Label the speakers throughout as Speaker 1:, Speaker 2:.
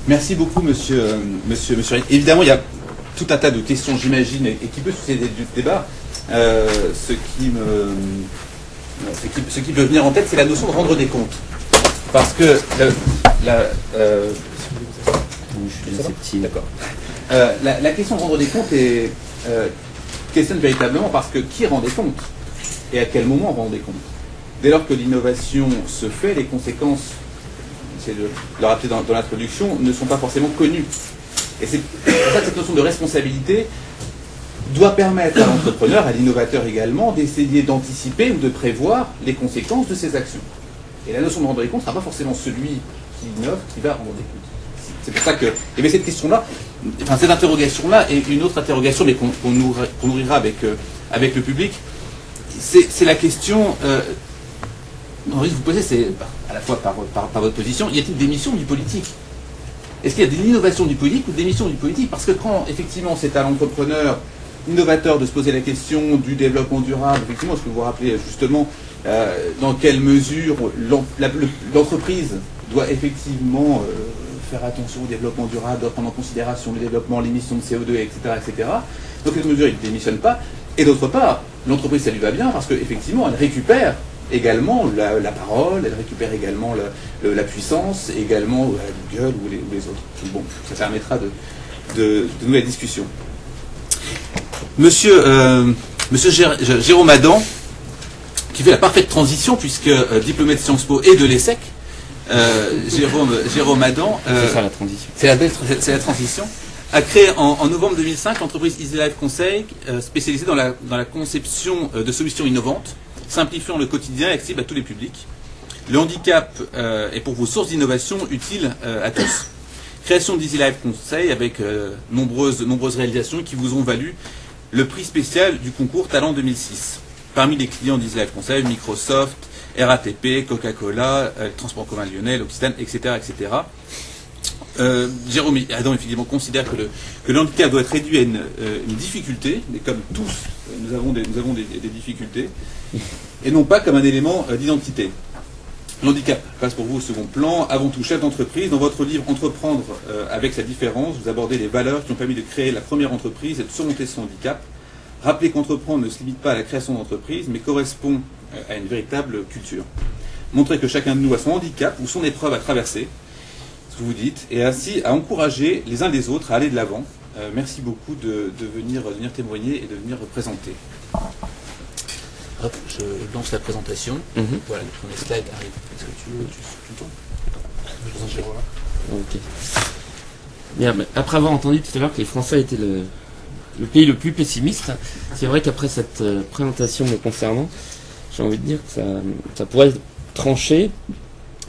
Speaker 1: Merci beaucoup, monsieur. Évidemment, il y a tout un tas de questions, j'imagine, et qui peut susciter du débat. Ce qui peut venir en tête, c'est la notion de rendre des comptes. Parce que d'accord. La question de rendre des comptes questionne véritablement parce que qui rend des comptes et à quel moment rend des comptes. Dès lors que l'innovation se fait, les conséquences, c'est de le rappeler dans l'introduction, ne sont pas forcément connues. Et c'est pour ça que cette notion de responsabilité doit permettre à l'entrepreneur, à l'innovateur également, d'essayer d'anticiper ou de prévoir les conséquences de ses actions. Et la notion de rendre des comptes ne sera pas forcément celui qui innove qui va rendre des comptes. C'est pour ça que cette question-là, enfin cette interrogation-là, et une autre interrogation, mais qu'on nourrira avec le public, c'est la question. Henri, vous posez, c'est à la fois par votre position, y a-t-il des missions du politique? Est-ce qu'il y a de l'innovation du politique ou des missions du politique? Parce que quand, effectivement, c'est à l'entrepreneur innovateur de se poser la question du développement durable, effectivement, est-ce que vous vous rappelez justement dans quelle mesure l'entreprise doit effectivement faire attention au développement durable, doit prendre en considération le développement, l'émission de CO2, etc., etc. Donc, cette mesure, il ne démissionne pas. Et d'autre part, l'entreprise, ça lui va bien parce qu'effectivement, elle récupère également la parole, elle récupère également la puissance, également Google ou les autres. Bon, ça permettra de nouer la discussion. Monsieur Jérôme Adam, qui fait la parfaite transition, puisque diplômé de Sciences Po et de l'ESSEC, Jérôme Adam,
Speaker 2: c'est ça la transition.
Speaker 1: C'est la transition, a créé en novembre 2005 l'entreprise Easy Life Conseil, spécialisée dans la conception de solutions innovantes, simplifiant le quotidien et accessible à tous les publics. Le handicap est pour vous source d'innovation utile à tous. Création d'Easy Life Conseil avec nombreuses réalisations qui vous ont valu le prix spécial du concours Talent 2006. Parmi les clients d'Easy Life Conseil, Microsoft, RATP, Coca-Cola, Transport commun lyonnais, l'Occitane, etc., etc. Jérôme Adam effectivement considère que le handicap doit être réduit à une difficulté, mais comme tous, nous avons des difficultés, et non pas comme un élément d'identité. L'handicap passe pour vous au second plan. Avant tout, chef d'entreprise, dans votre livre Entreprendre avec sa différence, vous abordez les valeurs qui ont permis de créer la première entreprise et de surmonter son handicap. Rappelez qu'entreprendre ne se limite pas à la création d'entreprise, mais correspond à une véritable culture. Montrez que chacun de nous a son handicap ou son épreuve à traverser, ce que vous dites, et ainsi à encourager les uns les autres à aller de l'avant. Merci beaucoup de venir témoigner et de venir représenter. Hop, je lance la présentation. Voilà, le premier slide arrive. Est-ce que tu tournes? Je présente.
Speaker 2: Ok. Bien, après avoir entendu tout à l'heure que les Français étaient le pays le plus pessimiste, c'est vrai qu'après cette présentation me concernant, j'ai envie de dire que ça pourrait trancher.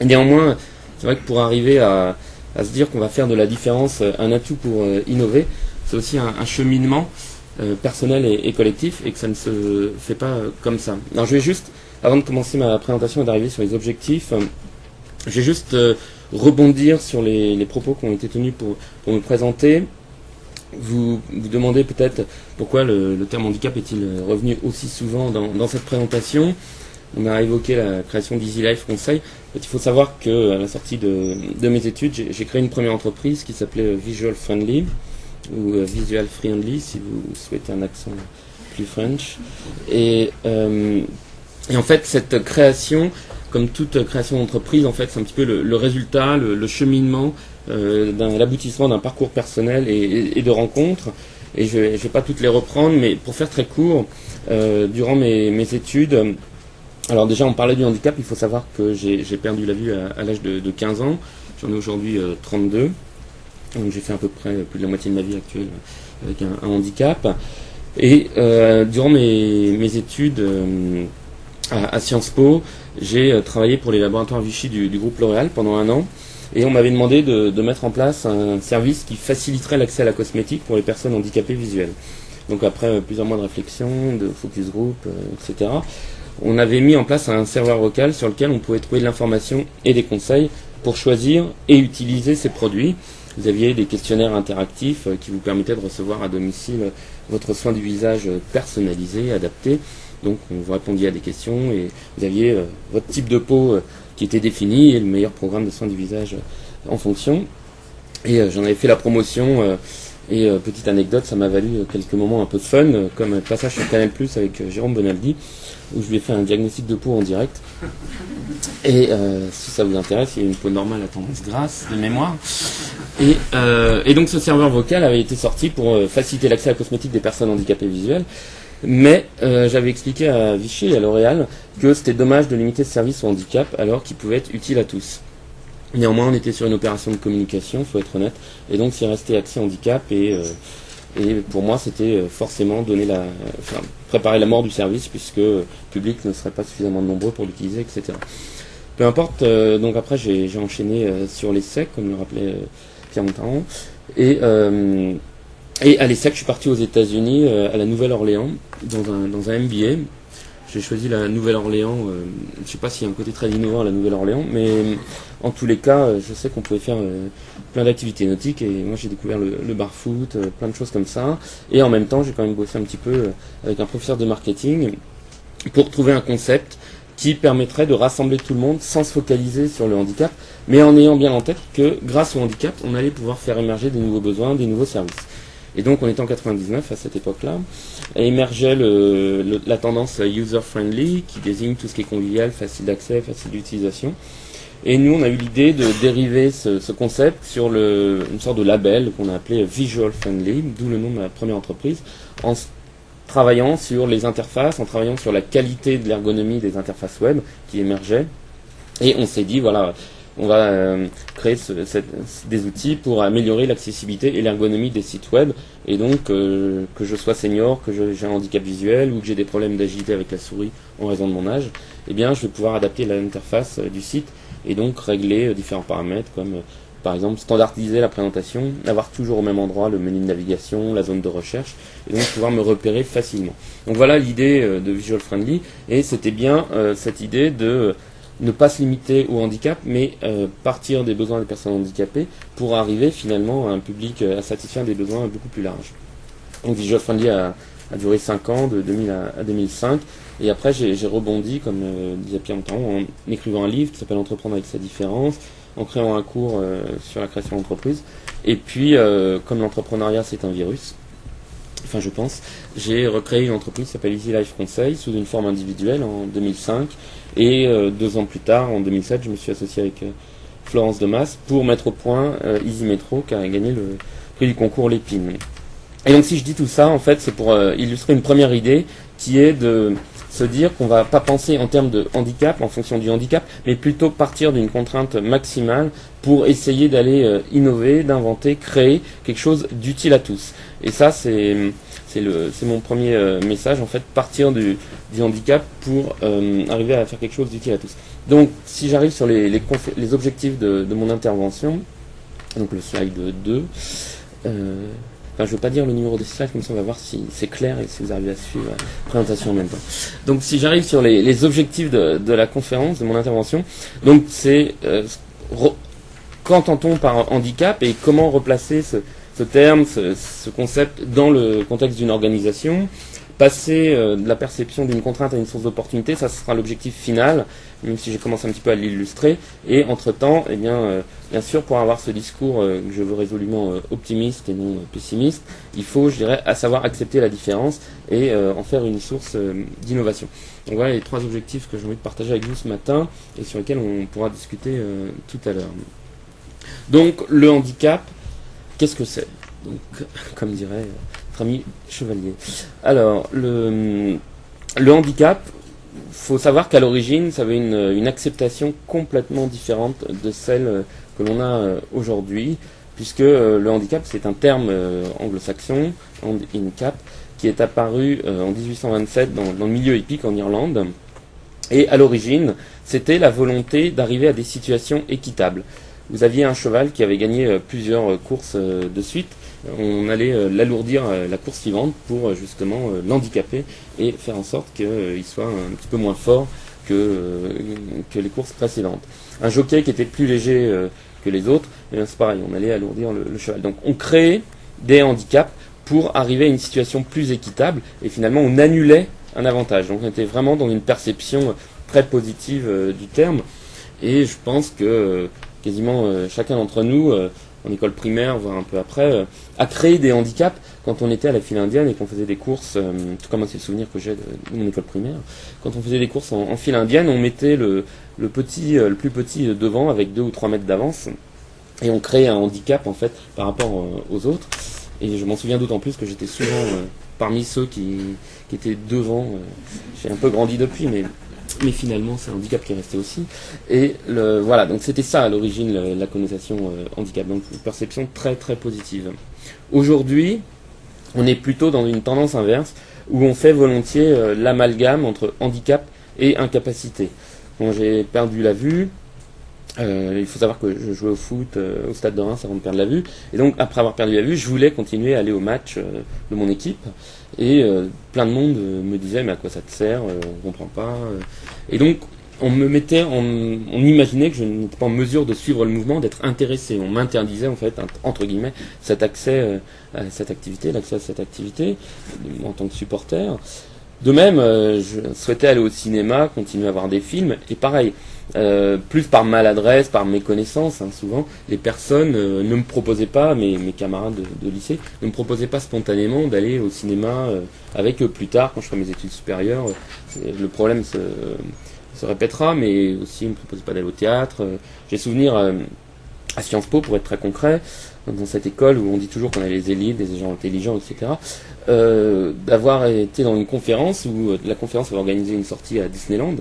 Speaker 2: Et néanmoins, c'est vrai que pour arriver à se dire qu'on va faire de la différence un atout pour innover, c'est aussi un cheminement personnel et collectif, et que ça ne se fait pas comme ça. Alors je vais juste, avant de commencer ma présentation et d'arriver sur les objectifs, je vais juste rebondir sur les propos qui ont été tenus pour me présenter. Vous demandez peut-être pourquoi le terme handicap est-il revenu aussi souvent dans cette présentation. On a évoqué la création d'Easy Life Conseil. En fait, il faut savoir qu'à la sortie de mes études, j'ai créé une première entreprise qui s'appelait Visual Friendly, ou Visual Friendly si vous souhaitez un accent plus French. Et en fait, cette création, comme toute création d'entreprise, en fait, c'est un petit peu le résultat, le cheminement, l'aboutissement d'un parcours personnel et de rencontres. Et je vais pas toutes les reprendre, mais pour faire très court, durant mes études, alors déjà on parlait du handicap, il faut savoir que j'ai perdu la vue à l'âge de 15 ans, j'en ai aujourd'hui 32, donc j'ai fait à peu près plus de la moitié de ma vie actuelle avec un handicap. Et durant mes études à Sciences Po, j'ai travaillé pour les laboratoires Vichy du groupe L'Oréal pendant 1 an. Et on m'avait demandé de mettre en place un service qui faciliterait l'accès à la cosmétique pour les personnes handicapées visuelles. Donc après plusieurs mois de réflexion, de focus group, etc., on avait mis en place un serveur vocal sur lequel on pouvait trouver de l'information et des conseils pour choisir et utiliser ces produits. Vous aviez des questionnaires interactifs qui vous permettaient de recevoir à domicile votre soin du visage personnalisé, adapté. Donc vous répondiez à des questions et vous aviez votre type de peau qui était défini et le meilleur programme de soins du visage en fonction. Et j'en avais fait la promotion. Et petite anecdote, ça m'a valu quelques moments un peu fun, comme un passage sur Canal+ avec Jérôme Bonaldi, où je lui ai fait un diagnostic de peau en direct. Et si ça vous intéresse, il y a une peau normale à tendance grasse, de mémoire. Et donc ce serveur vocal avait été sorti pour faciliter l'accès à la cosmétique des personnes handicapées visuelles. Mais j'avais expliqué à Vichy et à L'Oréal que c'était dommage de limiter ce service au handicap alors qu'il pouvait être utile à tous. Néanmoins, on était sur une opération de communication, faut être honnête, et donc c'est resté accès handicap, et pour moi c'était forcément préparer la mort du service, puisque le public ne serait pas suffisamment nombreux pour l'utiliser, etc. Peu importe, donc après j'ai enchaîné sur l'ESSEC, comme le rappelait Pierre Montaron, et à l'ESSEC je suis parti aux États-Unis, à la Nouvelle-Orléans, dans un MBA. J'ai choisi la Nouvelle-Orléans, je ne sais pas s'il y a un côté très innovant à la Nouvelle-Orléans, mais en tous les cas, je sais qu'on pouvait faire plein d'activités nautiques, et moi j'ai découvert le bar-foot, plein de choses comme ça, et en même temps j'ai quand même bossé un petit peu avec un professeur de marketing pour trouver un concept qui permettrait de rassembler tout le monde sans se focaliser sur le handicap, mais en ayant bien en tête que grâce au handicap, on allait pouvoir faire émerger des nouveaux besoins, des nouveaux services. Et donc on était en 99 à cette époque-là, et émergeait la tendance user-friendly, qui désigne tout ce qui est convivial, facile d'accès, facile d'utilisation. Et nous on a eu l'idée de dériver ce concept sur une sorte de label qu'on a appelé Visual Friendly, d'où le nom de ma première entreprise, en travaillant sur les interfaces, en travaillant sur la qualité de l'ergonomie des interfaces web qui émergeaient. Et on s'est dit, voilà, on va créer des outils pour améliorer l'accessibilité et l'ergonomie des sites web. Et donc, que je sois senior, que j'ai un handicap visuel ou que j'ai des problèmes d'agilité avec la souris en raison de mon âge, eh bien, je vais pouvoir adapter l'interface du site et donc régler différents paramètres comme, par exemple, standardiser la présentation, avoir toujours au même endroit le menu de navigation, la zone de recherche, et donc pouvoir me repérer facilement. Donc voilà l'idée de Visual Friendly, et c'était bien cette idée de ne pas se limiter au handicap, mais partir des besoins des personnes handicapées pour arriver finalement à un public à satisfaire des besoins beaucoup plus larges. Donc Visual Friendly a duré 5 ans, de 2000 à 2005, et après j'ai rebondi, comme disait Pierre Montaron, en écrivant un livre qui s'appelle Entreprendre avec sa différence, en créant un cours sur la création d'entreprise, et puis comme l'entrepreneuriat c'est un virus, enfin je pense, j'ai recréé une entreprise qui s'appelle Easy Life Conseil sous une forme individuelle en 2005, et 2 ans plus tard, en 2007, je me suis associé avec Florence Demas pour mettre au point Easy Metro, qui a gagné le prix du concours Lépine. Et donc si je dis tout ça, en fait, c'est pour illustrer une première idée qui est de se dire qu'on ne va pas penser en termes de handicap, en fonction du handicap, mais plutôt partir d'une contrainte maximale pour essayer d'aller innover, d'inventer, créer quelque chose d'utile à tous. Et ça, c'est mon premier message, en fait, partir du handicap pour arriver à faire quelque chose d'utile à tous. Donc, si j'arrive sur les objectifs de mon intervention, donc le slide 2, enfin, je ne veux pas dire le numéro de slide, comme ça on va voir si c'est clair et si vous arrivez à suivre la présentation en même temps. Donc si j'arrive sur les objectifs de la conférence, de mon intervention, donc c'est qu'entend-on par handicap et comment replacer ce terme, ce concept dans le contexte d'une organisation. Passer de la perception d'une contrainte à une source d'opportunité, ça sera l'objectif final, même si j'ai commencé un petit peu à l'illustrer. Et entre-temps, eh bien sûr, pour avoir ce discours que je veux résolument optimiste et non pessimiste, il faut, je dirais, à savoir accepter la différence et en faire une source d'innovation. Donc voilà les 3 objectifs que j'ai envie de partager avec vous ce matin et sur lesquels on pourra discuter tout à l'heure. Donc le handicap, qu'est-ce que c'est? Donc, comme dirait notre ami Chevalier. Alors, le handicap, faut savoir qu'à l'origine, ça avait une acceptation complètement différente de celle que l'on a aujourd'hui, puisque le handicap, c'est un terme anglo-saxon, handicap, qui est apparu en 1827 dans le milieu hippique en Irlande. Et à l'origine, c'était la volonté d'arriver à des situations équitables. Vous aviez un cheval qui avait gagné plusieurs courses de suite. On allait l'alourdir la course suivante pour justement l'handicaper et faire en sorte qu'il soit un petit peu moins fort que les courses précédentes. Un jockey qui était plus léger que les autres, c'est pareil, on allait alourdir le cheval. Donc on créait des handicaps pour arriver à une situation plus équitable et finalement on annulait un avantage. Donc on était vraiment dans une perception très positive du terme et je pense que quasiment chacun d'entre nous en école primaire, voire un peu après, à créer des handicaps quand on était à la file indienne et qu'on faisait des courses, tout comme c'est le souvenir que j'ai de mon école primaire, quand on faisait des courses en file indienne, on mettait le plus petit devant avec 2 ou 3 mètres d'avance, et on créait un handicap en fait par rapport aux autres. Et je m'en souviens d'autant plus que j'étais souvent parmi ceux qui étaient devant. J'ai un peu grandi depuis, mais finalement c'est un handicap qui est resté aussi. Et voilà, donc c'était ça à l'origine la connotation handicap, donc une perception très très positive. Aujourd'hui, on est plutôt dans une tendance inverse où on fait volontiers l'amalgame entre handicap et incapacité. Quand j'ai perdu la vue, il faut savoir que je jouais au foot au stade de Reims avant de perdre la vue, et donc après avoir perdu la vue, je voulais continuer à aller au match de mon équipe, et plein de monde me disait mais à quoi ça te sert, on comprend pas, et donc on imaginait que je n'étais pas en mesure de suivre le mouvement, d'être intéressé, on m'interdisait en fait entre guillemets cet accès à cette activité, l'accès à cette activité en tant que supporter. De même, je souhaitais aller au cinéma, continuer à voir des films, et pareil, plus par maladresse, par méconnaissance, souvent, les personnes ne me proposaient pas, mes camarades de lycée, ne me proposaient pas spontanément d'aller au cinéma avec eux plus tard, quand je ferai mes études supérieures. Le problème se répétera, mais aussi ils ne me proposaient pas d'aller au théâtre. J'ai souvenir à Sciences Po, pour être très concret, dans cette école où on dit toujours qu'on a les élites, des gens intelligents, etc., d'avoir été dans une conférence où la conférence avait organisé une sortie à Disneyland,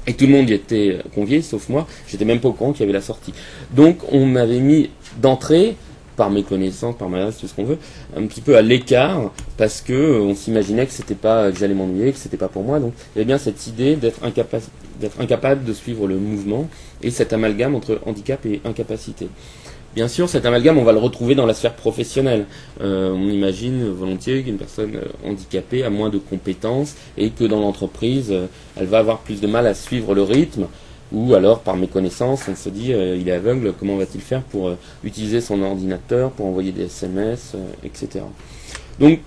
Speaker 2: et tout le monde y était convié, sauf moi. J'étais même pas au courant qu'il y avait la sortie. Donc on m'avait mis d'entrée, par méconnaissance, par maladresse, tout ce qu'on veut, un petit peu à l'écart, parce que on s'imaginait que c'était pas, que j'allais m'ennuyer, que c'était pas pour moi. Donc il y avait bien cette idée d'être incapable de suivre le mouvement, et cet amalgame entre handicap et incapacité. Bien sûr, cet amalgame, on va le retrouver dans la sphère professionnelle. On imagine volontiers qu'une personne handicapée a moins de compétences et que dans l'entreprise, elle va avoir plus de mal à suivre le rythme, ou alors par méconnaissance, on se dit il est aveugle, comment va-t-il faire pour utiliser son ordinateur, pour envoyer des SMS, etc. Donc,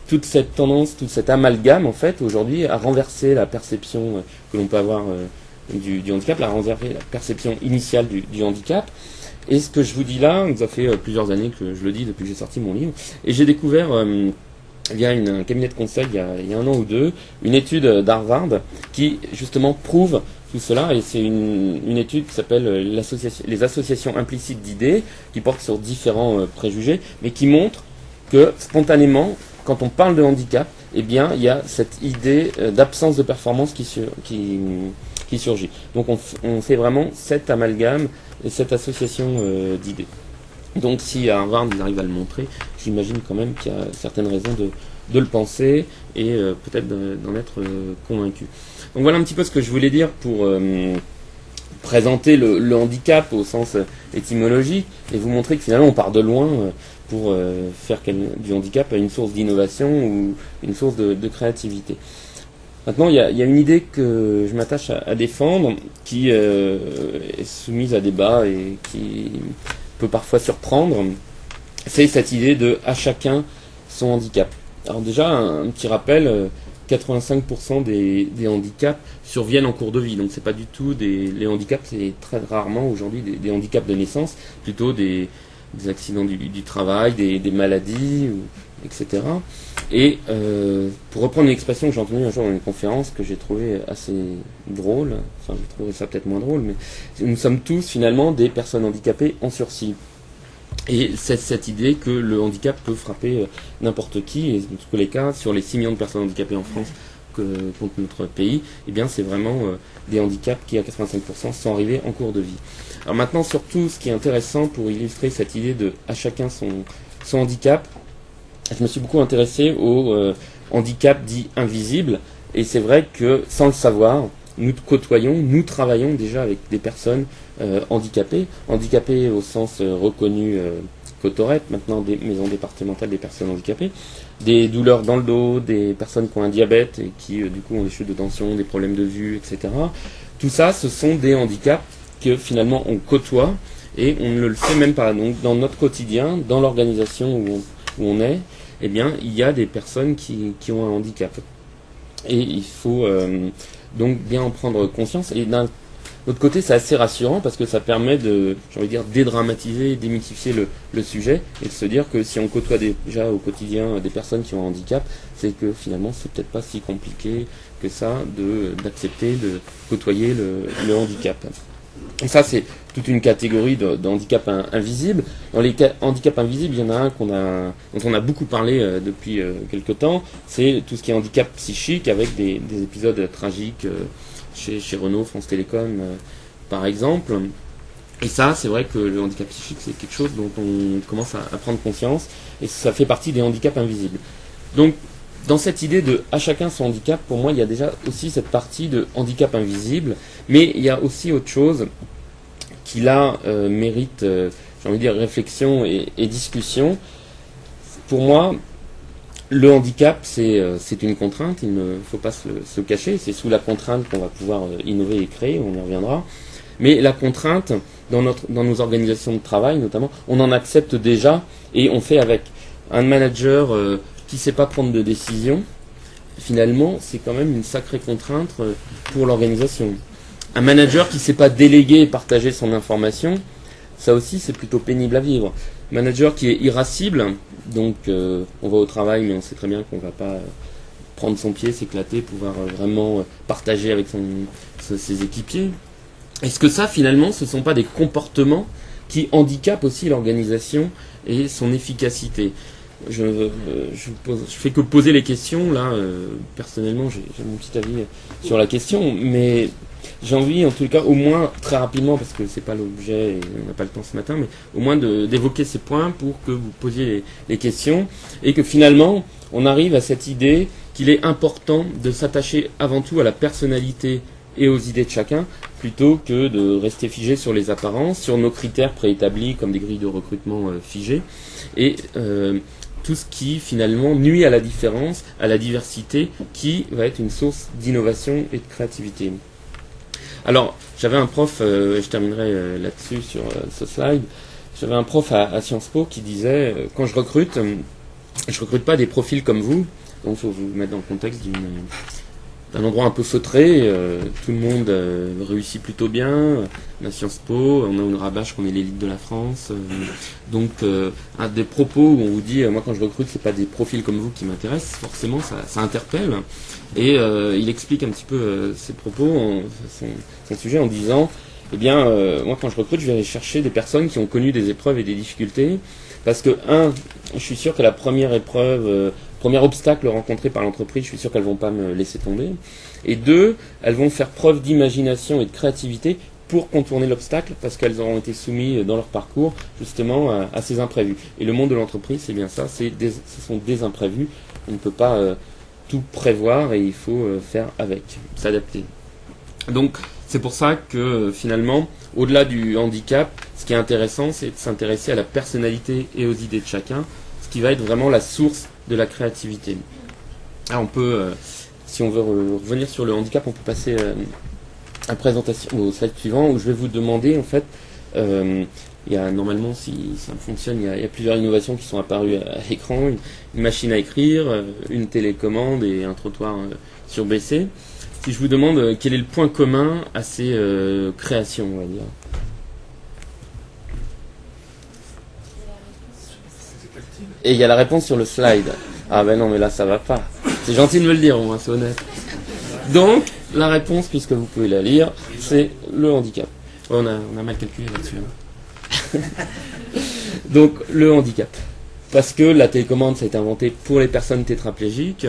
Speaker 2: toute cette tendance, tout cet amalgame, en fait, aujourd'hui, a renversé la perception que l'on peut avoir du handicap, a renversé la perception initiale du handicap. Et ce que je vous dis là, ça fait plusieurs années que je le dis depuis que j'ai sorti mon livre, et j'ai découvert via un cabinet de conseil il y a 1 an ou 2, une étude d'Harvard qui justement prouve tout cela, et c'est une étude qui s'appelle les associations implicites d'idées, qui porte sur différents préjugés, mais qui montre que spontanément, quand on parle de handicap, eh bien il y a cette idée d'absence de performance qui surgit. Donc on fait vraiment cet amalgame et cette association d'idées. Donc si à Harvard ils arrivent à le montrer, j'imagine quand même qu'il y a certaines raisons de le penser et peut-être d'en être convaincu. Donc voilà un petit peu ce que je voulais dire pour présenter le handicap au sens étymologique et vous montrer que finalement on part de loin pour faire du handicap une source d'innovation ou une source de créativité. Maintenant, il y a une idée que je m'attache à défendre, qui est soumise à débat et qui peut parfois surprendre. C'est cette idée de « à chacun son handicap ». Alors déjà, un petit rappel, 85% des handicaps surviennent en cours de vie. Donc c'est pas du tout les handicaps, c'est très rarement aujourd'hui des handicaps de naissance, plutôt des accidents du travail, des maladies, etc. Et pour reprendre une expression que j'ai entendue un jour dans une conférence que j'ai trouvée assez drôle, enfin j'ai trouvé ça peut-être moins drôle, mais nous sommes tous finalement des personnes handicapées en sursis. Et c'est cette idée que le handicap peut frapper n'importe qui, et dans tous les cas, sur les 6 millions de personnes handicapées en France que compte notre pays, eh bien c'est vraiment des handicaps qui à 85% sont arrivés en cours de vie. Alors maintenant, surtout, ce qui est intéressant pour illustrer cette idée de à chacun son handicap, je me suis beaucoup intéressé au handicap dit invisible, et c'est vrai que sans le savoir, nous côtoyons, nous travaillons déjà avec des personnes handicapées au sens reconnu Cotorep, maintenant des maisons départementales des personnes handicapées, des douleurs dans le dos, des personnes qui ont un diabète et qui du coup ont des chutes de tension, des problèmes de vue, etc. Tout ça, ce sont des handicaps que finalement on côtoie et on ne le sait même pas. Donc dans notre quotidien, dans l'organisation où on est, eh bien il y a des personnes qui ont un handicap. Et il faut donc bien en prendre conscience. Et D'autre côté, c'est assez rassurant parce que ça permet de, j'ai envie de dire, dédramatiser, démythifier le sujet et de se dire que si on côtoie déjà au quotidien des personnes qui ont un handicap, c'est que finalement c'est peut-être pas si compliqué que ça d'accepter de côtoyer le handicap. Et ça, c'est toute une catégorie de handicap invisible. Dans les handicaps invisibles, il y en a un dont on a beaucoup parlé depuis quelque temps, c'est tout ce qui est handicap psychique avec des épisodes tragiques chez Renault, France Télécom, par exemple. Et ça, c'est vrai que le handicap psychique, c'est quelque chose dont on commence à prendre conscience, et ça fait partie des handicaps invisibles. Donc, dans cette idée de à chacun son handicap, pour moi, il y a déjà aussi cette partie de handicap invisible, mais il y a aussi autre chose qui là mérite, j'ai envie de dire, réflexion et discussion. Pour moi, le handicap, c'est une contrainte, il ne faut pas se cacher, c'est sous la contrainte qu'on va pouvoir innover et créer, on y reviendra. Mais la contrainte, dans nos organisations de travail notamment, on en accepte déjà et on fait avec. Un manager qui ne sait pas prendre de décision, finalement, c'est quand même une sacrée contrainte pour l'organisation. Un manager qui ne sait pas déléguer et partager son information, ça aussi c'est plutôt pénible à vivre. Un manager qui est irascible, donc on va au travail mais on sait très bien qu'on ne va pas prendre son pied, s'éclater, pouvoir vraiment partager avec ses équipiers. Est-ce que ça finalement ce ne sont pas des comportements qui handicapent aussi l'organisation et son efficacité ? Je fais que poser les questions, là, personnellement j'ai mon petit avis sur la question, mais j'ai envie en tout cas au moins très rapidement, parce que c'est pas l'objet et on n'a pas le temps ce matin, mais au moins d'évoquer ces points pour que vous posiez les questions et que finalement on arrive à cette idée qu'il est important de s'attacher avant tout à la personnalité et aux idées de chacun, plutôt que de rester figé sur les apparences, sur nos critères préétablis comme des grilles de recrutement figées, et tout ce qui finalement nuit à la différence, à la diversité, qui va être une source d'innovation et de créativité. Alors, j'avais un prof, je terminerai là-dessus sur ce slide, j'avais un prof à Sciences Po qui disait, quand je recrute pas des profils comme vous, donc il faut vous mettre dans le contexte d'un endroit un peu feutré, tout le monde réussit plutôt bien, à Sciences Po, on a une rabâche qu'on est l'élite de la France, donc un des propos où on vous dit, moi quand je recrute, c'est pas des profils comme vous qui m'intéressent, forcément ça interpelle, et il explique un petit peu ses propos, son sujet en disant, eh bien, moi quand je recrute, je vais aller chercher des personnes qui ont connu des épreuves et des difficultés, parce que, je suis sûr que la première épreuve, premier obstacle rencontré par l'entreprise, je suis sûr qu'elles ne vont pas me laisser tomber. Et 2, elles vont faire preuve d'imagination et de créativité pour contourner l'obstacle, parce qu'elles auront été soumises dans leur parcours justement à ces imprévus. Et le monde de l'entreprise, c'est bien ça, ce sont des imprévus. On ne peut pas tout prévoir et il faut faire avec, s'adapter. Donc c'est pour ça que finalement, au-delà du handicap, ce qui est intéressant, c'est de s'intéresser à la personnalité et aux idées de chacun, ce qui va être vraiment la source de la créativité. Alors on peut, si on veut revenir sur le handicap, on peut passer à la présentation au slide suivant, où je vais vous demander en fait, il y a normalement, si ça fonctionne, il y a plusieurs innovations qui sont apparues à l'écran, une machine à écrire, une télécommande et un trottoir sur BC. Si je vous demande quel est le point commun à ces créations, on va dire. Et il y a la réponse sur le slide. Ah ben non, mais là ça va pas. C'est gentil de me le dire, au moins c'est honnête. Donc, la réponse, puisque vous pouvez la lire, c'est le handicap. On a mal calculé là-dessus. Hein. Donc, le handicap. Parce que la télécommande, ça a été inventé pour les personnes tétraplégiques,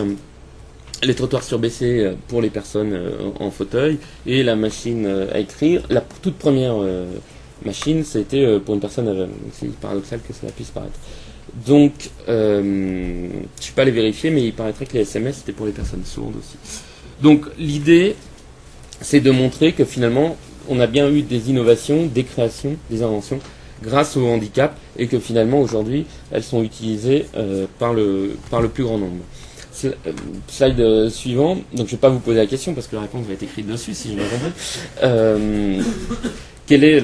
Speaker 2: les trottoirs surbécés pour les personnes en fauteuil, et la machine à écrire, la toute première machine, c'était pour une personne aveugle. C'est paradoxal que cela puisse paraître. Donc, je ne suis pas allé vérifier, mais il paraîtrait que les SMS, c'était pour les personnes sourdes aussi. Donc, l'idée, c'est de montrer que finalement, on a bien eu des innovations, des créations, des inventions, grâce au handicap, et que finalement, aujourd'hui, elles sont utilisées par le plus grand nombre. Slide suivant, donc je ne vais pas vous poser la question, parce que la réponse va être écrite dessus, si je me comprends. Quel est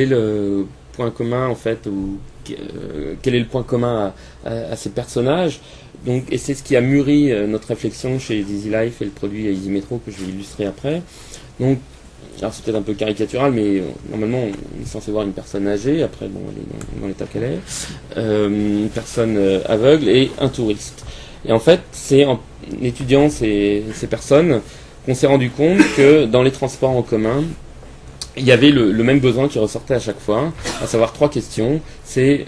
Speaker 2: le point commun, en fait, ou quel est le point commun à ces personnages. Donc, et c'est ce qui a mûri notre réflexion chez Easy Life et le produit Easy Metro que je vais illustrer après. Donc, alors c'est peut-être un peu caricatural, mais normalement on est censé voir une personne âgée, après bon elle est dans l'état qu'elle est, une personne aveugle et un touriste. Et en fait c'est en étudiant ces personnes qu'on s'est rendu compte que dans les transports en commun, il y avait le même besoin qui ressortait à chaque fois, à savoir 3 questions. C'est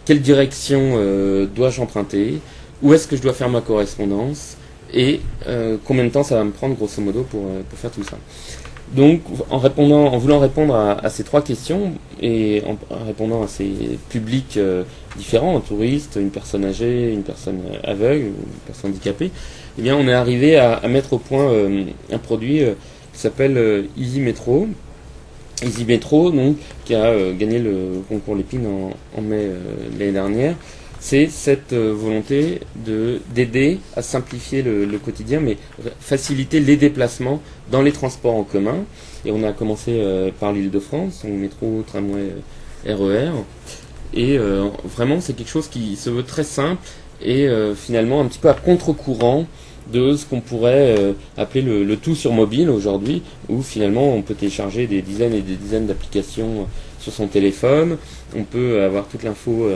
Speaker 2: quelle direction dois-je emprunter, où est-ce que je dois faire ma correspondance, et combien de temps ça va me prendre grosso modo pour faire tout ça. Donc en voulant répondre à ces 3 questions, et en répondant à ces publics différents, un touriste, une personne âgée, une personne aveugle, une personne handicapée, eh bien on est arrivé à mettre au point un produit qui s'appelle Easy Metro. Easy Metro, donc, qui a gagné le concours Lépine en mai l'année dernière. C'est cette volonté d'aider à simplifier le quotidien, mais faciliter les déplacements dans les transports en commun. Et on a commencé par l'Île-de-France, donc métro, tramway, RER. Et vraiment, c'est quelque chose qui se veut très simple et finalement un petit peu à contre-courant de ce qu'on pourrait appeler le tout sur mobile aujourd'hui, où finalement on peut télécharger des dizaines et des dizaines d'applications sur son téléphone, on peut avoir toute l'info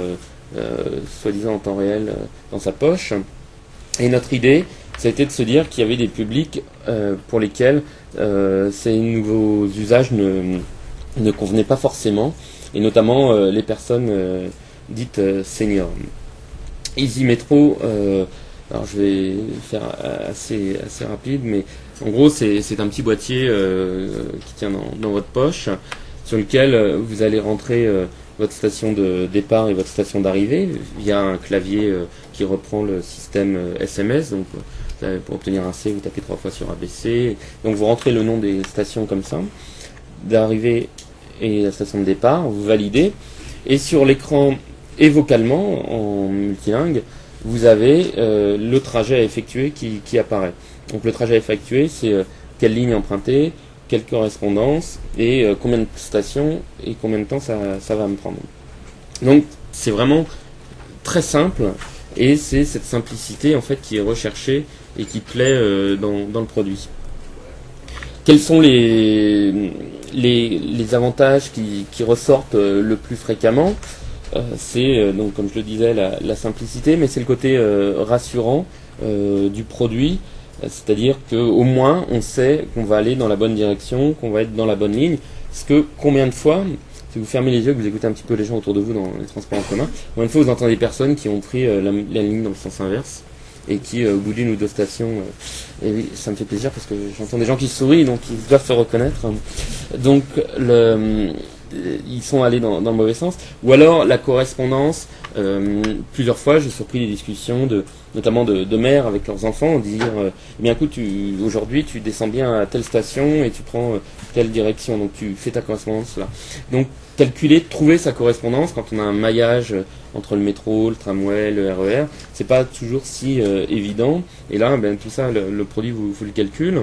Speaker 2: soi-disant en temps réel dans sa poche. Et notre idée, ça a été de se dire qu'il y avait des publics pour lesquels ces nouveaux usages ne convenaient pas forcément, et notamment les personnes dites seniors. Easy Metro, alors je vais faire assez rapide, mais en gros c'est un petit boîtier qui tient dans votre poche, sur lequel vous allez rentrer votre station de départ et votre station d'arrivée via un clavier qui reprend le système SMS. Donc pour obtenir un C, vous tapez 3 fois sur ABC. Donc vous rentrez le nom des stations comme ça, d'arrivée et la station de départ, vous validez, et sur l'écran et vocalement en multilingue, vous avez le trajet à effectuer qui apparaît. Donc le trajet à effectuer, c'est quelle ligne emprunter, quelle correspondance, et combien de stations et combien de temps ça va me prendre. Donc c'est vraiment très simple, et c'est cette simplicité en fait qui est recherchée et qui plaît dans le produit. Quels sont les avantages qui ressortent le plus fréquemment? C'est donc, comme je le disais, la simplicité, mais c'est le côté rassurant du produit, c'est-à-dire qu'au moins on sait qu'on va aller dans la bonne direction, qu'on va être dans la bonne ligne. Parce que combien de fois, si vous fermez les yeux, que vous écoutez un petit peu les gens autour de vous dans les transports en commun, combien de fois vous entendez des personnes qui ont pris la ligne dans le sens inverse et qui, au bout d'une ou 2 stations, et oui, ça me fait plaisir parce que j'entends des gens qui sourient, donc ils doivent se reconnaître. Donc ils sont allés dans le mauvais sens. Ou alors la correspondance, plusieurs fois j'ai surpris des discussions notamment de mères avec leurs enfants, dire eh bien écoute, aujourd'hui tu descends bien à telle station et tu prends telle direction, donc tu fais ta correspondance là. Donc calculer, trouver sa correspondance quand on a un maillage entre le métro, le tramway, le RER, c'est pas toujours si évident, et là ben, tout ça le produit vous le calcule.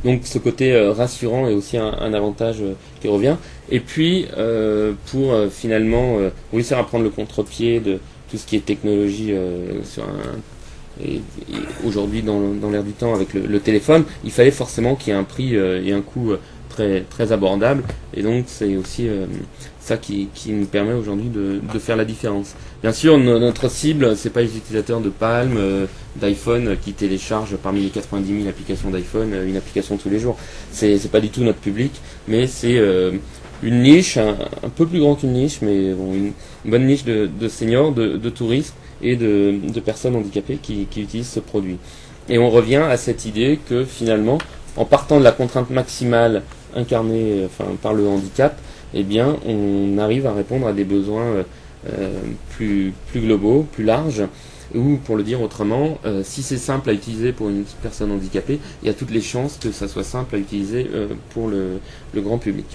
Speaker 2: Donc ce côté rassurant est aussi un avantage qui revient. Et puis pour finalement réussir à prendre le contre-pied de tout ce qui est technologie et aujourd'hui dans l'air du temps avec le téléphone, il fallait forcément qu'il y ait un prix et un coût très, très abordable. Et donc c'est aussi ça qui nous permet aujourd'hui de faire la différence. Bien sûr, notre cible, c'est pas les utilisateurs de Palm, d'iPhone qui téléchargent parmi les 90 000 applications d'iPhone une application tous les jours. C'est pas du tout notre public, mais c'est une niche, un peu plus grande qu'une niche, mais bon, une bonne niche de seniors, de touristes et de personnes handicapées qui utilisent ce produit. Et on revient à cette idée que finalement, en partant de la contrainte maximale incarnée par le handicap, eh bien, on arrive à répondre à des besoins plus globaux, plus larges, ou pour le dire autrement, si c'est simple à utiliser pour une personne handicapée, il y a toutes les chances que ça soit simple à utiliser pour le grand public.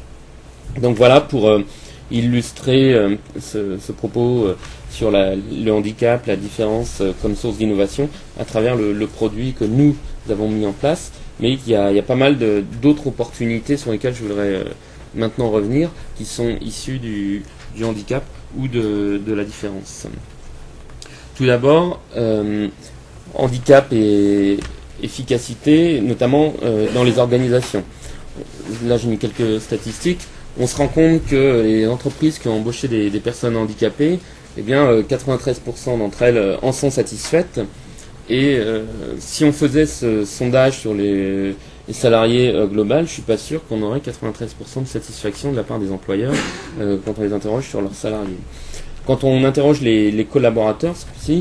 Speaker 2: Donc voilà pour illustrer ce propos sur le handicap, la différence comme source d'innovation à travers le produit que nous avons mis en place, mais il y a pas mal d'autres opportunités sur lesquelles je voudrais maintenant revenir, qui sont issues du handicap ou de la différence. Tout d'abord, handicap et efficacité, notamment dans les organisations. là j'ai mis quelques statistiques, on se rend compte que les entreprises qui ont embauché des personnes handicapées, eh bien 93% d'entre elles en sont satisfaites. Et si on faisait ce sondage sur les salariés global, je suis pas sûr qu'on aurait 93% de satisfaction de la part des employeurs quand on les interroge sur leurs salariés. Quand on interroge les collaborateurs, ce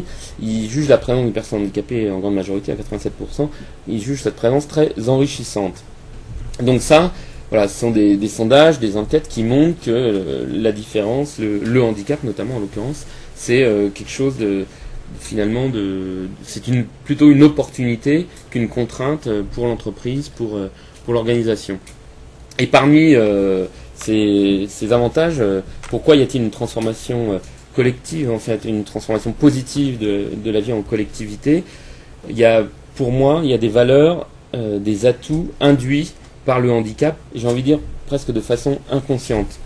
Speaker 2: ils jugent la présence d'une personne handicapée en grande majorité à 87%, ils jugent cette présence très enrichissante. Donc ça, voilà, ce sont des sondages, des enquêtes qui montrent que la différence, le handicap notamment en l'occurrence, c'est quelque chose finalement c'est plutôt une opportunité qu'une contrainte pour l'entreprise, pour l'organisation. Et parmi ces avantages, pourquoi y a-t-il une transformation collective, en fait, une transformation positive de la vie en collectivité? Pour moi, il y a des valeurs, des atouts induits par le handicap, j'ai envie de dire presque de façon inconsciente.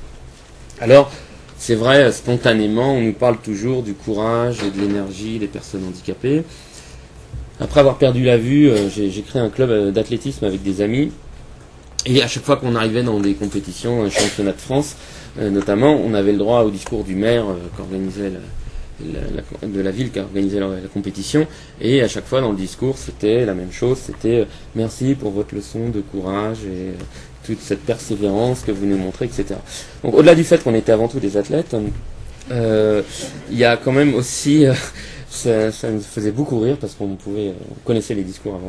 Speaker 2: Alors, c'est vrai, spontanément, on nous parle toujours du courage et de l'énergie des personnes handicapées. Après avoir perdu la vue, j'ai créé un club d'athlétisme avec des amis. Et à chaque fois qu'on arrivait dans des compétitions, un championnat de France, notamment, on avait le droit au discours du maire qu'organisait de la ville qui organisait la compétition. Et à chaque fois dans le discours, c'était la même chose. C'était merci pour votre leçon de courage et toute cette persévérance que vous nous montrez, etc. Donc au-delà du fait qu'on était avant tout des athlètes, il y a quand même aussi... ça nous faisait beaucoup rire parce qu'on connaissait les discours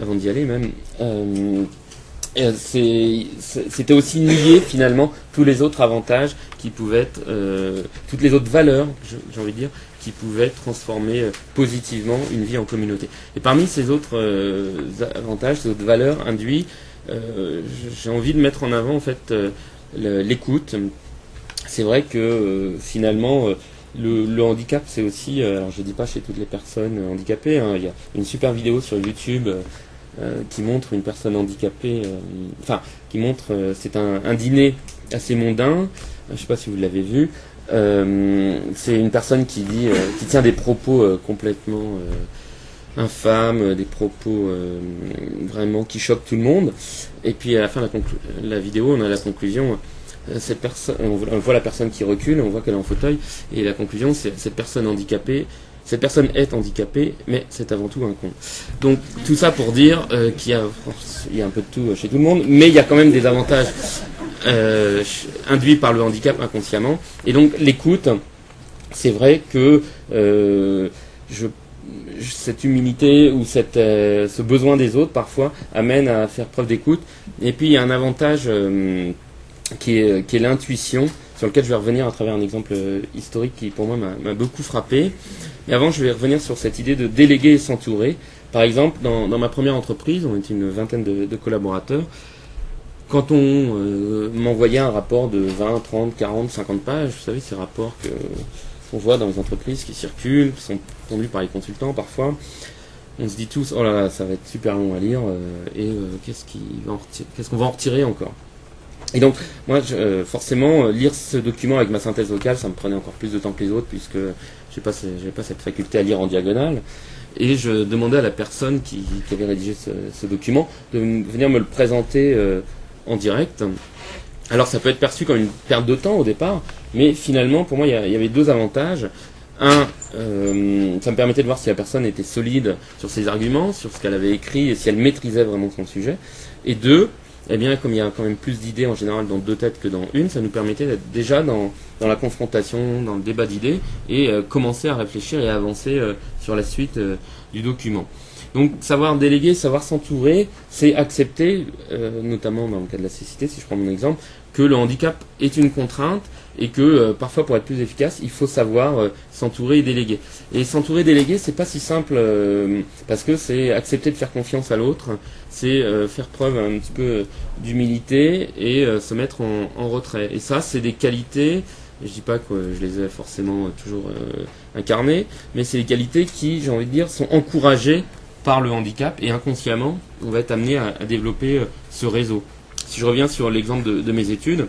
Speaker 2: avant d'y aller même. C'était aussi nier finalement tous les autres avantages qui pouvaient être, toutes les autres valeurs, j'ai envie de dire, qui pouvaient transformer positivement une vie en communauté. Et parmi ces autres avantages, ces autres valeurs induits, j'ai envie de mettre en avant en fait l'écoute. C'est vrai que finalement le handicap c'est aussi, alors je dis pas chez toutes les personnes handicapées, hein, il y a une super vidéo sur YouTube qui montre une personne handicapée, c'est un dîner assez mondain, je sais pas si vous l'avez vu, c'est une personne qui tient des propos complètement infâmes, des propos vraiment qui choquent tout le monde, et puis à la fin de la vidéo on a la conclusion, cette personne, on voit la personne qui recule, on voit qu'elle est en fauteuil, et la conclusion c'est cette personne est handicapée, mais c'est avant tout un con. Donc tout ça pour dire qu'il y a un peu de tout chez tout le monde, mais il y a quand même des avantages induits par le handicap inconsciemment. Et donc l'écoute, c'est vrai que cette humilité ou ce besoin des autres parfois amène à faire preuve d'écoute. Et puis il y a un avantage qui est l'intuition, sur lequel je vais revenir à travers un exemple historique qui pour moi m'a beaucoup frappé. Mais avant, je vais revenir sur cette idée de déléguer et s'entourer. Par exemple, dans ma première entreprise, on était une vingtaine de collaborateurs. Quand on m'envoyait un rapport de 20, 30, 40, 50 pages, vous savez, ces rapports qu'on voit dans les entreprises qui circulent, qui sont tendus par les consultants parfois, on se dit tous, oh là là, ça va être super long à lire, qu'est-ce qu'on va en retirer encore? Et donc, moi, forcément, lire ce document avec ma synthèse vocale, ça me prenait encore plus de temps que les autres, puisque j'avais pas cette faculté à lire en diagonale. Et je demandais à la personne qui avait rédigé ce document de venir me le présenter en direct. Alors, ça peut être perçu comme une perte de temps au départ, mais finalement, pour moi, il y avait deux avantages. Un, ça me permettait de voir si la personne était solide sur ses arguments, sur ce qu'elle avait écrit, et si elle maîtrisait vraiment son sujet. Et deux, eh bien, comme il y a quand même plus d'idées en général dans deux têtes que dans une, ça nous permettait d'être déjà dans la confrontation, dans le débat d'idées, et commencer à réfléchir et à avancer sur la suite du document. Donc, savoir déléguer, savoir s'entourer, c'est accepter, notamment dans le cas de la cécité, si je prends mon exemple, que le handicap est une contrainte et que parfois pour être plus efficace, il faut savoir s'entourer et déléguer. Et s'entourer et déléguer, c'est pas si simple parce que c'est accepter de faire confiance à l'autre, c'est faire preuve un petit peu d'humilité et se mettre en retrait. Et ça, c'est des qualités, je dis pas que je les ai forcément toujours incarnées, mais c'est des qualités qui, j'ai envie de dire, sont encouragées par le handicap et inconsciemment, on va être amené à développer ce réseau. Si je reviens sur l'exemple de mes études,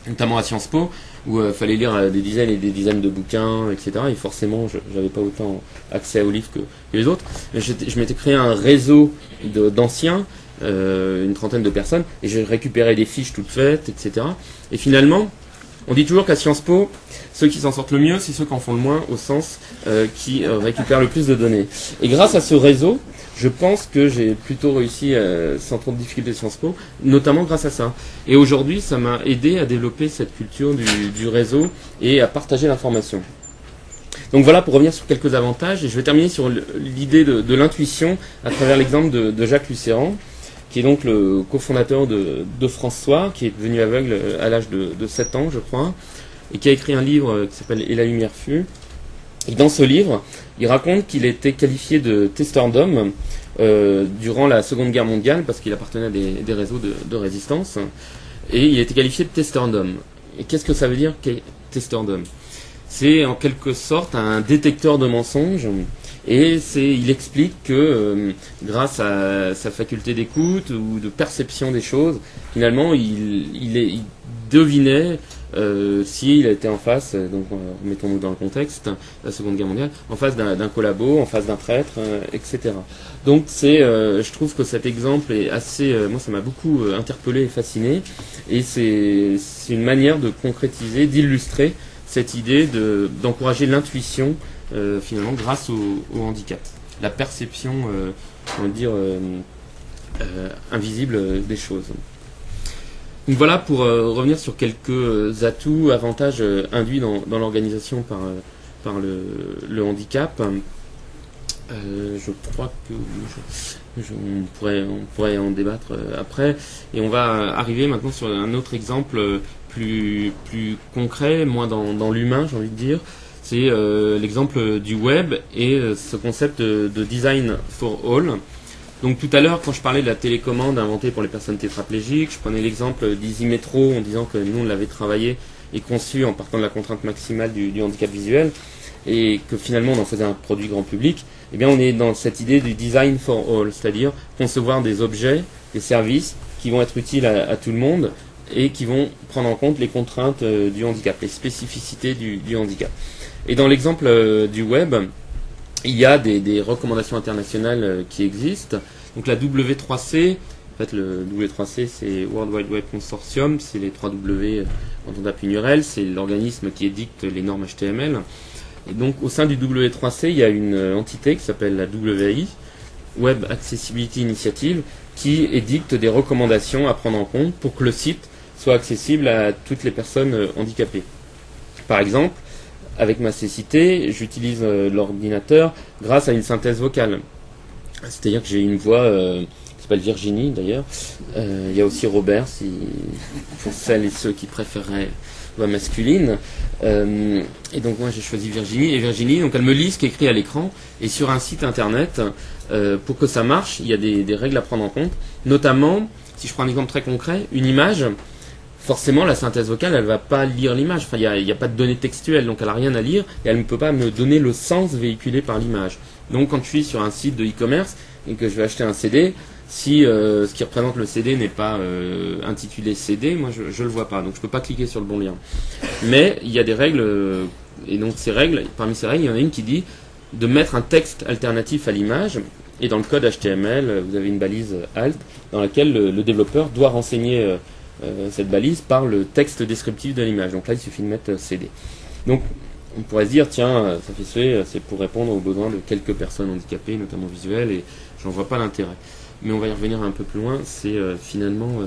Speaker 2: notamment à Sciences Po, où il fallait lire des dizaines et des dizaines de bouquins, etc. Et forcément, je n'avais pas autant accès aux livres que les autres. Mais je m'étais créé un réseau d'anciens une trentaine de personnes, et j'ai récupéré des fiches toutes faites, etc. Et finalement, on dit toujours qu'à Sciences Po, ceux qui s'en sortent le mieux, c'est ceux qui en font le moins, au sens qui récupèrent le plus de données. Et grâce à ce réseau, je pense que j'ai plutôt réussi sans trop de difficultés Sciences Po, notamment grâce à ça. Et aujourd'hui, ça m'a aidé à développer cette culture du réseau et à partager l'information. Donc voilà, pour revenir sur quelques avantages, et je vais terminer sur l'idée de l'intuition à travers l'exemple de Jacques Lucéran, qui est donc le cofondateur de François, qui est devenu aveugle à l'âge de 7 ans, je crois, et qui a écrit un livre qui s'appelle « Et la lumière fut ». Et dans ce livre, il raconte qu'il était qualifié de testeur d'homme durant la Seconde Guerre mondiale, parce qu'il appartenait à des réseaux de résistance, et il était qualifié de testeur d'homme. Et qu'est-ce que ça veut dire, testeur d'homme? C'est en quelque sorte un détecteur de mensonges, et il explique que grâce à sa faculté d'écoute ou de perception des choses, finalement il devinait s'il était en face, donc remettons-nous dans le contexte, la Seconde Guerre mondiale, en face d'un collabo, en face d'un traître, etc. Donc je trouve que cet exemple est assez, moi ça m'a beaucoup interpellé et fasciné, et c'est une manière de concrétiser, d'illustrer cette idée d'encourager l'intuition finalement grâce au handicap, la perception, on va dire, invisible des choses. Donc voilà pour revenir sur quelques atouts, avantages induits dans l'organisation par le handicap. Je crois que on pourrait en débattre après, et on va arriver maintenant sur un autre exemple plus concret, moins dans l'humain, j'ai envie de dire. C'est l'exemple du web et ce concept de design for all. Donc tout à l'heure, quand je parlais de la télécommande inventée pour les personnes tétraplégiques, je prenais l'exemple d'Easy Metro en disant que nous on l'avait travaillé et conçu en partant de la contrainte maximale du handicap visuel, et que finalement on en faisait un produit grand public. Eh bien on est dans cette idée du design for all, c'est-à-dire concevoir des objets, des services qui vont être utiles à tout le monde et qui vont prendre en compte les contraintes du handicap, les spécificités du handicap. Et dans l'exemple du web, il y a des recommandations internationales qui existent. Donc la W3C, en fait le W3C c'est World Wide Web Consortium, c'est les 3 W quand on tape une URL, c'est l'organisme qui édicte les normes HTML. Et donc au sein du W3C, il y a une entité qui s'appelle la WAI, Web Accessibility Initiative, qui édicte des recommandations à prendre en compte pour que le site soit accessible à toutes les personnes handicapées. Par exemple, avec ma cécité, j'utilise l'ordinateur grâce à une synthèse vocale. C'est-à-dire que j'ai une voix qui s'appelle Virginie d'ailleurs. Il y a aussi Robert, pour celles et ceux qui préféreraient voix masculine. Et donc moi j'ai choisi Virginie. Et Virginie, donc elle me lit ce qui est écrit à l'écran. Et sur un site internet, pour que ça marche, il y a des règles à prendre en compte. Notamment, si je prends un exemple très concret, une image. Forcément, la synthèse vocale, elle va pas lire l'image. Enfin, il n'y a pas de données textuelles, donc elle n'a rien à lire et elle ne peut pas me donner le sens véhiculé par l'image. Donc, quand je suis sur un site de e-commerce et que je vais acheter un CD, si ce qui représente le CD n'est pas intitulé CD, moi je le vois pas, donc je peux pas cliquer sur le bon lien. Mais il y a des règles, et donc parmi ces règles, il y en a une qui dit de mettre un texte alternatif à l'image. Et dans le code HTML, vous avez une balise alt dans laquelle le développeur doit renseigner cette balise par le texte descriptif de l'image. Donc là, il suffit de mettre CD. Donc, on pourrait se dire, tiens, ça fait c'est pour répondre aux besoins de quelques personnes handicapées, notamment visuelles, et j'en vois pas l'intérêt. Mais on va y revenir un peu plus loin, c'est finalement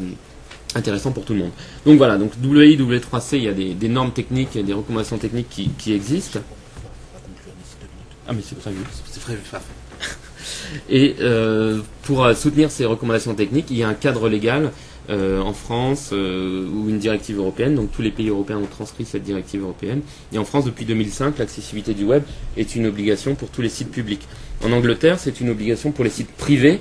Speaker 2: intéressant pour tout le monde. Donc voilà, donc WI, W3C, il y a des normes techniques, des recommandations techniques qui existent. Ah mais c'est prévu. C'est prévu, parfait. Et pour soutenir ces recommandations techniques, il y a un cadre légal en France ou une directive européenne. Donc tous les pays européens ont transcrit cette directive européenne. Et en France, depuis 2005, l'accessibilité du web est une obligation pour tous les sites publics. En Angleterre, c'est une obligation pour les sites privés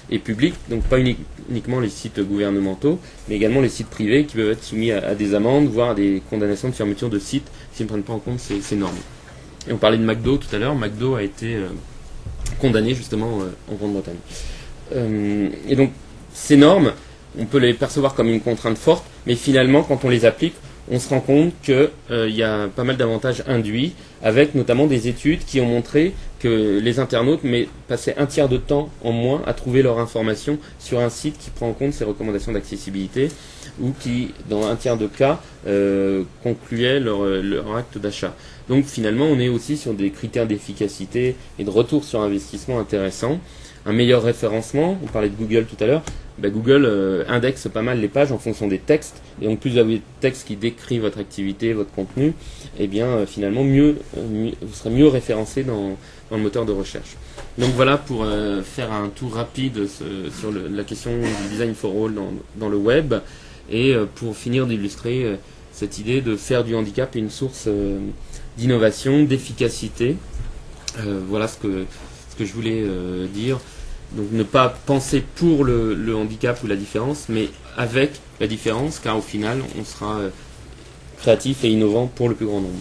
Speaker 2: et publics, donc pas uniquement les sites gouvernementaux, mais également les sites privés qui peuvent être soumis à des amendes, voire à des condamnations de fermeture de sites s'ils ne prennent pas en compte ces normes. Et on parlait de McDo tout à l'heure. McDo a été condamné justement en Grande-Bretagne. Et donc ces normes, on peut les percevoir comme une contrainte forte, mais finalement quand on les applique, on se rend compte qu'il y a pas mal d'avantages induits, avec notamment des études qui ont montré que les internautes passaient un tiers de temps en moins à trouver leur information sur un site qui prend en compte ces recommandations d'accessibilité, ou qui, dans un tiers de cas, concluaient leur acte d'achat. Donc finalement, on est aussi sur des critères d'efficacité et de retour sur investissement intéressants. Un meilleur référencement, on parlait de Google tout à l'heure, Google indexe pas mal les pages en fonction des textes, et donc plus vous avez de textes qui décrivent votre activité, votre contenu, et bien finalement vous serez mieux référencé dans le moteur de recherche. Donc voilà pour faire un tour rapide sur la question du design for all dans le web, et pour finir d'illustrer cette idée de faire du handicap une source d'innovation, d'efficacité. Voilà ce que je voulais dire. Donc ne pas penser pour le handicap ou la différence, mais avec la différence, car au final, on sera créatif et innovant pour le plus grand nombre.